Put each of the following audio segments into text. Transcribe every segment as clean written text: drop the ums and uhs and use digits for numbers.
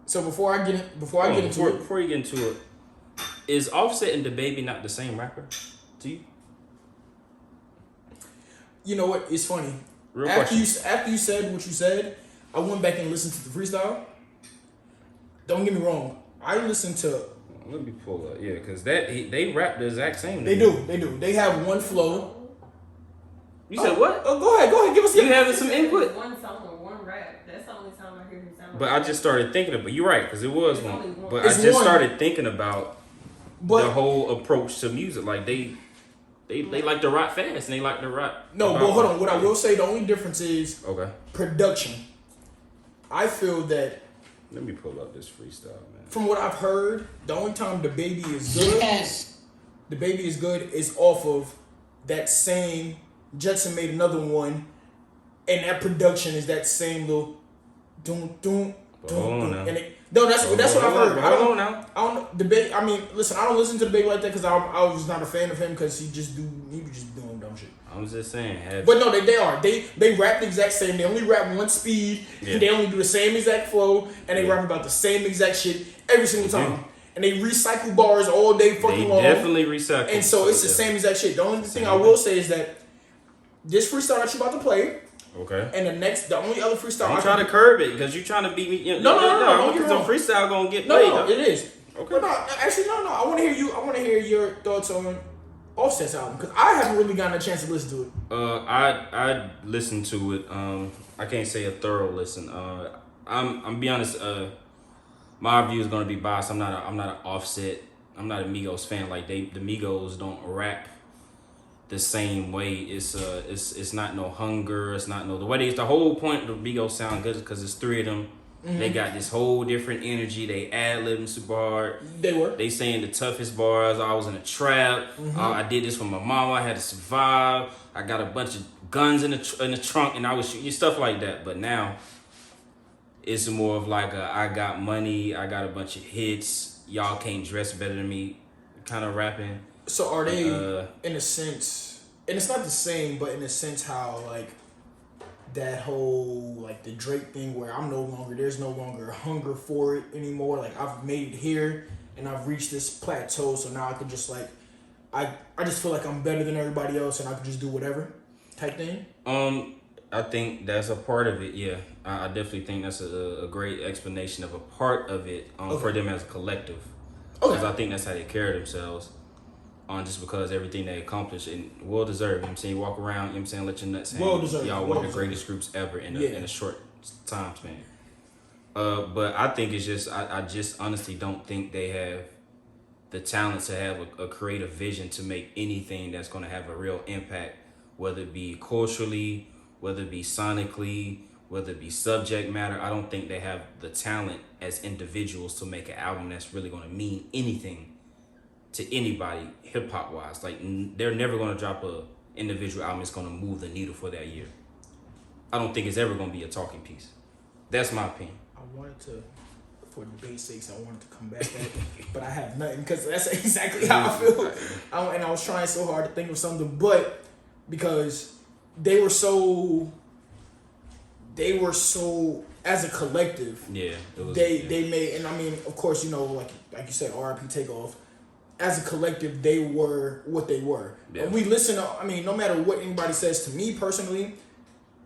So before I get into it, before you get into it, is Offset and DaBaby not the same rapper to you? You know what? It's funny. Real after question. you said what you said, I went back and listened to the freestyle. Don't get me wrong. I listened to. Let me pull up. Yeah, because they rap the exact same. They do. They have one flow. You said what? Oh, go ahead. Give us. You having some input? One song or one rap. That's the only time I hear him sound. But I just started thinking about. You're right, because it was It's one. only one. But It's I just one. started thinking about the whole approach to music. Like they like to rap fast and they like to rap. No, but hold on. What I will say, the only difference is production. I feel that. Let me pull up this freestyle, man. From what I've heard, the only time DaBaby is good, DaBaby is good is off of that same. Jetson made another one, and that production is that same little doom. And that's what I've heard. I don't know DaBaby. I mean, listen, I don't listen to DaBaby like that because I was not a fan of him because he was just doing dumb shit. I'm just saying. But no, they are. They rap the exact same. They only rap one speed. Yeah. They only do the same exact flow, and they rap about the same exact shit every single time. And they recycle bars all day fucking long. They definitely recycle. And so it's the same exact shit. The only thing I will say is that this freestyle that you're about to play. Okay. And the only other freestyle. I'm trying to curb it because you're trying to beat me. No. Because the freestyle gonna get played. No, it is. Okay. But no, actually, no. I want to hear you. I want to hear your thoughts on Offset's album because I haven't really gotten a chance to listen to it. I listened to it. I can't say a thorough listen. I'm be honest. My view is gonna be biased. I'm not an Offset. I'm not a Migos fan. Like the Migos don't rap the same way. It's not no hunger. It's not no the way the whole point of the Migos sound good because it's three of them. Mm-hmm. They got this whole different energy. They ad-libbing super hard. They saying the toughest bars. I was in a trap. Mm-hmm. I did this for my mama. I had to survive. I got a bunch of guns in the trunk and I was shooting stuff like that. But now it's more of like I got money. I got a bunch of hits. Y'all can't dress better than me kind of rapping. So are they in a sense, and it's not the same, but in a sense how like that whole like the Drake thing where there's no longer hunger for it anymore. Like I've made it here and I've reached this plateau, so now I could just like I just feel like I'm better than everybody else and I could just do whatever type thing. I think that's a part of it. Yeah, I definitely think that's a great explanation of a part of it for them as a collective. Because I think that's how they carry themselves. Just because everything they accomplish and well deserved. You know what I'm saying? You walk around, you know what I'm saying, let your nuts hang. Well deserved. Y'all one of the greatest groups ever in a short time span. But I think it's just I just honestly don't think they have the talent to have a creative vision to make anything that's gonna have a real impact, whether it be culturally, whether it be sonically, whether it be subject matter. I don't think they have the talent as individuals to make an album that's really gonna mean anything to anybody hip-hop wise. Like they're never going to drop a individual album that's going to move the needle for that year. I don't think it's ever going to be a talking piece. That's my opinion. I wanted to, for debate's sakes, I wanted to come back at it, but I have nothing because that's exactly how I feel. And I was trying so hard to think of something, but because they were so as a collective. Yeah. They made, and I mean, of course, like you said, R.I.P. Takeoff. As a collective, they were what they were. Yeah. And we listen to, I mean, no matter what anybody says to me personally,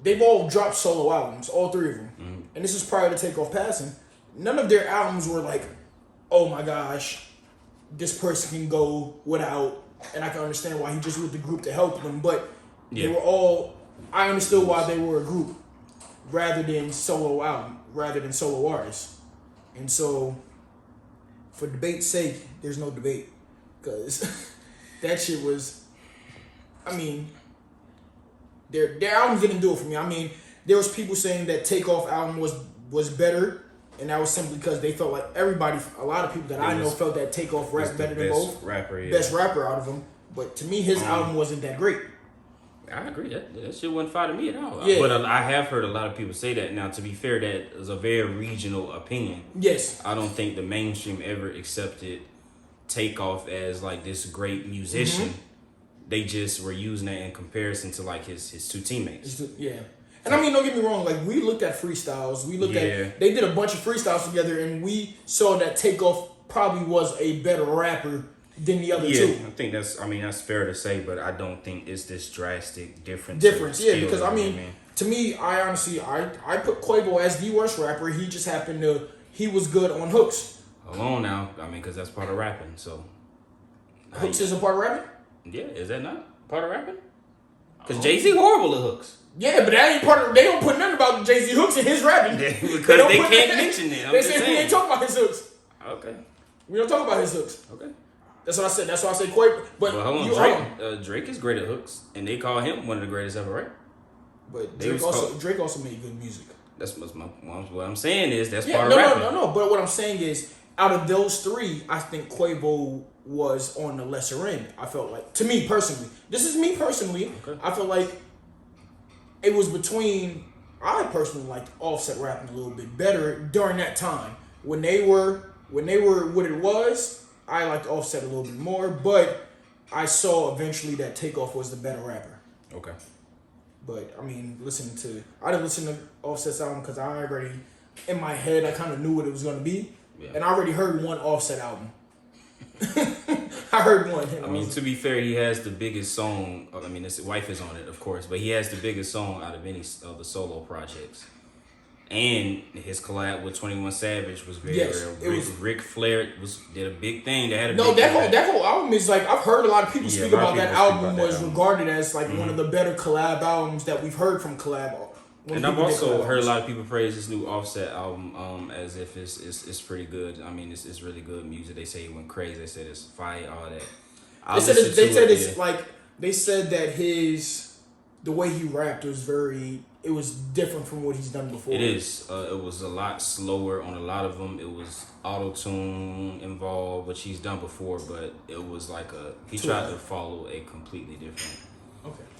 they've all dropped solo albums, all three of them. Mm-hmm. And this is prior to Takeoff passing. None of their albums were like, oh my gosh, this person can go without, and I can understand why he just with the group to help them. But they were all, I understood why they were a group rather than solo artists. And so, for debate's sake, there's no debate. Because that shit was, I mean, their albums didn't do it for me. I mean, there was people saying that Takeoff album was better, and that was simply because they felt like a lot of people that I know felt that Takeoff rapped better than both. Best rapper out of them. But to me, his album wasn't that great. I agree. That shit wasn't fire to me at all. Yeah. But I have heard a lot of people say that. Now, to be fair, that is a very regional opinion. Yes. I don't think the mainstream ever accepted Takeoff as like this great musician. Mm-hmm. They just were using that in comparison to like his two teammates. Yeah. And I mean, don't get me wrong. Like we looked at freestyles. We looked at they did a bunch of freestyles together, and we saw that Takeoff probably was a better rapper than the other two. I think that's fair to say, but I don't think it's this drastic difference. Because I mean, to me, I honestly I put Quavo as the worst rapper. He just happened to he was good on hooks. Hold on now, I mean, because that's part of rapping. So hooks is a part of rapping. Yeah, is that not part of rapping? Because Jay-Z horrible at hooks. Yeah, but that ain't part of. They don't put nothing about Jay-Z hooks in his rapping. Because they can't mention it. They say we ain't talking about his hooks. Okay. We don't talk about his hooks. Okay. That's what I said. That's why I say Quavo. But hold on, Drake is great at hooks, and they call him one of the greatest ever, right? But Drake also made good music. That's what I'm saying is that's part of rapping. No. But what I'm saying is, out of those three, I think Quavo was on the lesser end. I felt like, to me personally, this is me personally. Okay. I feel like it was between. I personally liked Offset rapping a little bit better during that time when they were what it was. I liked Offset a little bit more, but I saw eventually that Takeoff was the better rapper. Okay. But I mean, I didn't listen to Offset's album because I already, in my head, I kind of knew what it was going to be. Yeah. And I already heard one Offset album. I heard one. I mean, to be fair, he has the biggest song. I mean, his wife is on it, of course, but he has the biggest song out of any of the solo projects. And his collab with 21 Savage was very real. Ric Flair did a big thing. They had that whole album is like, I've heard a lot of people speak about that album was regarded as like one of the better collab albums that we've heard from collab. And I've also heard a lot of people praise this new Offset album as if it's pretty good. I mean, it's really good music. They say it went crazy. They said it's fire, all that. They said that the way he rapped it was different from what he's done before. It is. It was a lot slower on a lot of them. It was auto-tune involved, which he's done before, but it was like he tried to follow a completely different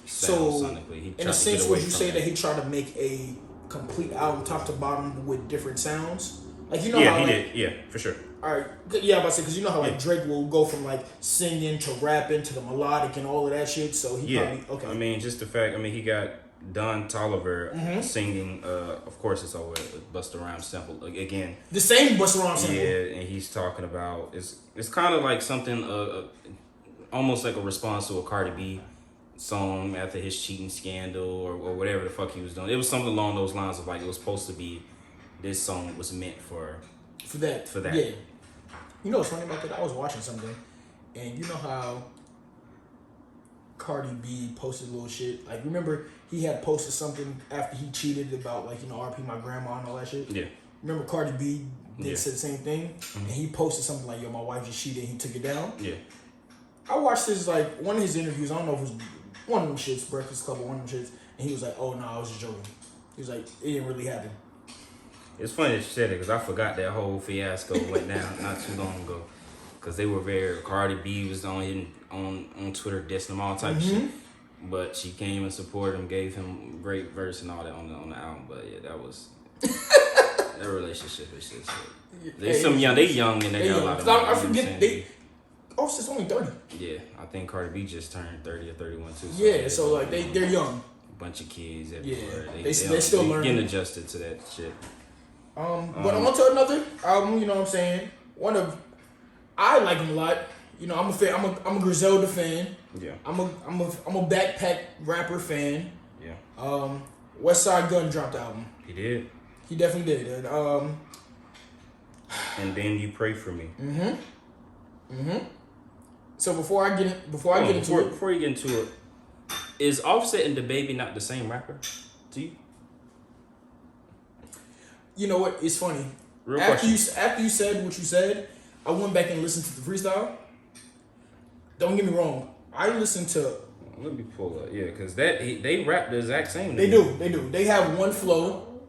sound sonically. In a sense, would you say that he tried to make a complete album top to bottom with different sounds? Like, you know how, he did. Yeah, for sure. All right. Yeah, I'm about to say, because you know how like Drake will go from like singing to rapping to the melodic and all of that shit. So he probably, okay. I mean, just the fact, he got Don Toliver singing, of course it's always a Busta Rhymes sample again. The same Busta Rhymes sample. Yeah, and he's talking about, it's kind of like something, almost like a response to a Cardi B song after his cheating scandal or whatever the fuck he was doing. It was something along those lines of like, it was supposed to be, this song was meant for that. Yeah. You know what's funny about that? I was watching something, and you know how Cardi B posted a little shit. Like, remember he had posted something after he cheated about like, RP my grandma and all that shit. Yeah. Remember Cardi B said the same thing, and he posted something like, "Yo, my wife just cheated." And he took it down. Yeah. I watched this like one of his interviews. I don't know if it was one of them shits, Breakfast Club, or one of them shits, and he was like, "Oh no, I was just joking." He was like, "It didn't really happen." It's funny that you said it because I forgot that whole fiasco went down not too long ago. Because they were Cardi B was on Twitter dissing him all type of shit. But she came and supported him, gave him great verse and all that on the album. But yeah, that was their relationship is just they young and they got a lot of money. I forget Offset's only 30. Yeah, I think Cardi B just turned 30 or 31 too. So like they're young. Bunch of kids everywhere. Yeah, they still learning. Getting adjusted to that shit. But I'm on to another album. You know what I'm saying? I like him a lot. I'm a fan. I'm a Griselda fan. Yeah. I'm a backpack rapper fan. Yeah. West Side Gun dropped the album. He did. He definitely did. And then You Pray For Me. So before you get into it, is Offset and DaBaby not the same rapper to you? You know what? It's funny. After you said what you said, I went back and listened to the freestyle. Don't get me wrong. I listened to. Let me pull up. Yeah, because they rap the exact same. They do. They have one flow.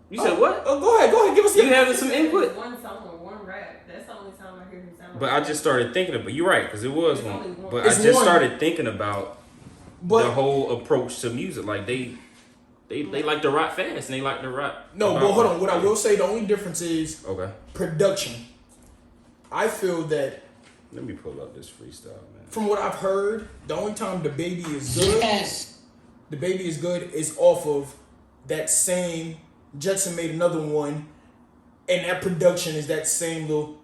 You said what? Oh, go ahead. Give us. You having some input? One song or one rap. That's the only time I hear him sound. But I just started thinking about. You're right, because it was one. But I just started thinking about the whole approach to music. Like they like to rock fast and they like to rock. No, but hold on. What I will say, the only difference is production. I feel that. Let me pull up this freestyle, man. From what I've heard, the only time DaBaby is good The Baby Is Good is off of that same. Jetson made another one, and that production is that same little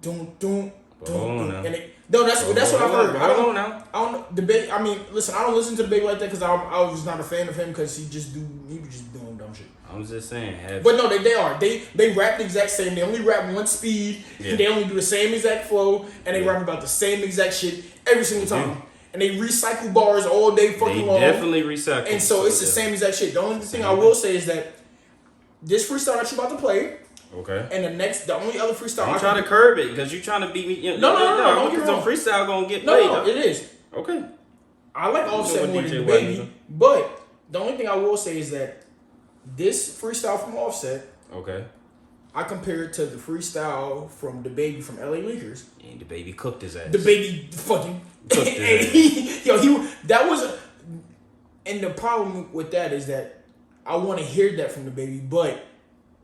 doom. And that's what I've heard. I don't know. Debate. I mean, listen, I don't listen to the Baby like that because I was not a fan of him because he was just doing dumb shit. I'm just saying. But no, they are. They rap the exact same. They only rap one speed. Yeah. They only do the same exact flow, and they rap about the same exact shit every single time. And they recycle bars all day fucking long. They definitely recycle. And so it's the same exact shit. The only thing I will say is that this freestyle that you're about to play. Okay. And the only other freestyle. I'm trying to curb it because you're trying to beat me. No. Because the freestyle gonna get played. No, it is. Okay. I like Offset more than the Baby, but the only thing I will say is that this freestyle from Offset. Okay. I compare it to the freestyle from the Baby from LA Leakers. And the Baby cooked his ass. The Baby fucking cooked his ass. That was. And the problem with that is that I want to hear that from the Baby, but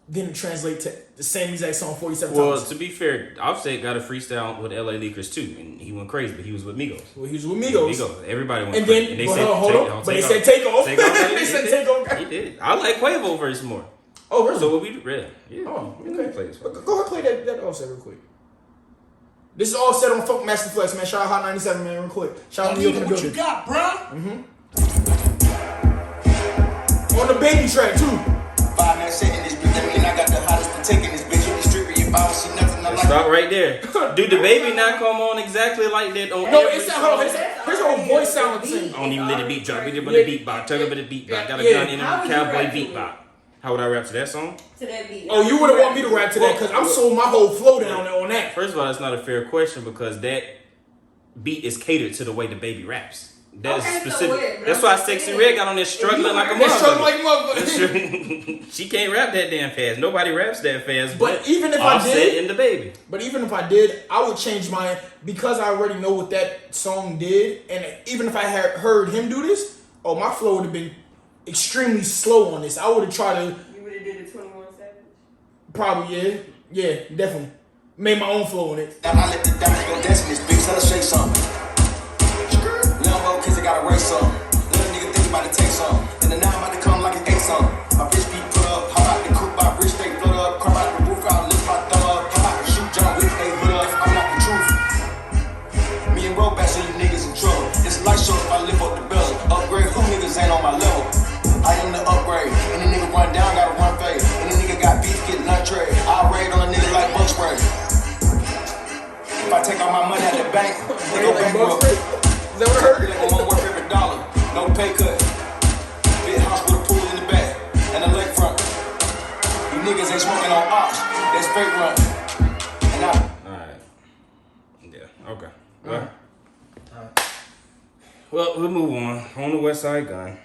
didn't translate to the same exact song 47 times. Well, to be fair, Offset got a freestyle with LA Leakers too, and he went crazy, but he was with Migos. Well, he was with Migos. Everybody went crazy. And then, they said take off. They said take off. He did. I like Quavo verse more. Oh, really? So what we read? Yeah. Oh, okay. Play this. Go ahead, play that Offset real quick. This is Offset on Funk Master Flex, man. Shout out Hot 97, man, real quick. Shout out to New York in the building. What you got, bro? On the Baby track too. 5 minutes second this bitch. That mean I got the hottest to take in this bitch. In the street, but if I don't see nothing, I'm like. Stop right there. Do the Baby not come on exactly like that on No, it's not. His whole voice sound the same. I don't even let the beat drop. We did the beat box. Turn up the beat box. Got a gun in the cowboy beat box. How would I rap to that song? To that beat. Oh, you wouldn't want me to rap to that because I'm sold my whole flow down on that. First of all, that's not a fair question because that beat is catered to the way the Baby raps. That's specific. That's why Sexy Red got on there struggling like a motherfucker. She can't rap that damn fast. Nobody raps that fast. But even if Offset I did, in the Baby. But even if I did, I would change mine because I already know what that song did. And even if I had heard him do this, my flow would have been extremely slow on this. I would have tried to. You would have did the 21 Savage. Probably, yeah, definitely. Made my own flow on it. I let the diamonds go dance in this bitch. Let her shake something. Little kids, I gotta race some. Little nigga think about to take some. And then now I'm about to come like an eight some. My bitch be put up. Hop out the coupe, my wrist stay flood up. Crop out the roof, I'll lift my thumb up. Hop out the shoot, jump with they hood up. I'm not the truth. Me and Bro back, so you niggas in trouble. It's a light show if I live up the bill. Upgrade, who niggas ain't on my level? I am the upgrade. And the nigga run down, gotta run fade. And the nigga got beef, get lunch trade. I'll raid on a nigga like bug spray. If I take all my money out the bank, they go bankrupt. Is that what I heard? I'm gonna work every dollar, no pay cut. Big house with a pool in the back and a lakefront. You niggas ain't smoking on ox, that's fake run. And Alright. Yeah, okay. Well, we'll move on. On the West Side Gun.